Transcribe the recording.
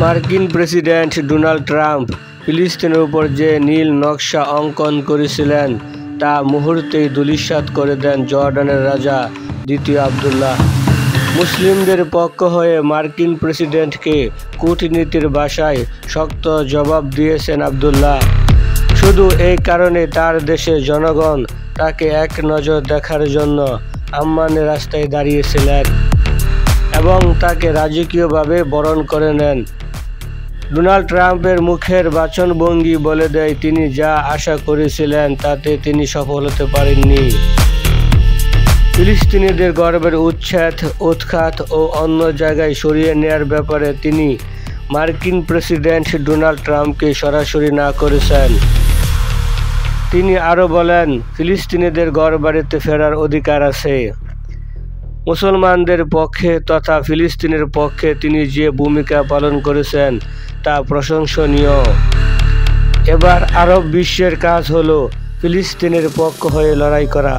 মার্কিন president Donald Trump ফিলিস্তিনের উপর যে নীল নকশা অঙ্কন করেছিলেন তা মুহূর্তেই ধূলিসাৎ করে দেন জর্ডানের রাজা দ্বিতীয় আবদুল্লাহ। মুসলিমদের পক্ষ হয়ে মার্কিন প্রেসিডেন্টকে কূটনীতির ভাষায় শক্ত জবাব দিয়েছেন আবদুল্লাহ। শুধু এই কারণে তার দেশের জনগণ তাকে এক নজর দেখার জন্য আম্মানের রাস্তায় দাঁড়িয়েছিলেন এবং তাকে রাজকীয়ভাবে বরণ করে নেন। ডোনাল্ড ট্রাম্পের মুখের বাচনভঙ্গি বলে দেয় তিনি যা আশা করেছিলেন তাতে তিনি সফল হতে পারেননি। ফিলিস্তিনিদের গর্বের উচ্ছেদ, উৎখাত ও অন্য জায়গায় সরিয়ে নেয়ার ব্যাপারে তিনি মার্কিন প্রেসিডেন্ট ডোনাল্ড ট্রাম্পকে সরাসরি না করেছেন। তিনি আরও বলেন, ফিলিস্তিনিদের ঘরবাড়িতে ফেরার অধিকার আছে। মুসলমানদের পক্ষে তথা ফিলিস্তিনের পক্ষে তিনি যে ভূমিকা পালন করেছেন তা প্রশংসনীয়। এবার আরব বিশ্বের কাজ হলো ফিলিস্তিনের পক্ষ হয়ে লড়াই করা।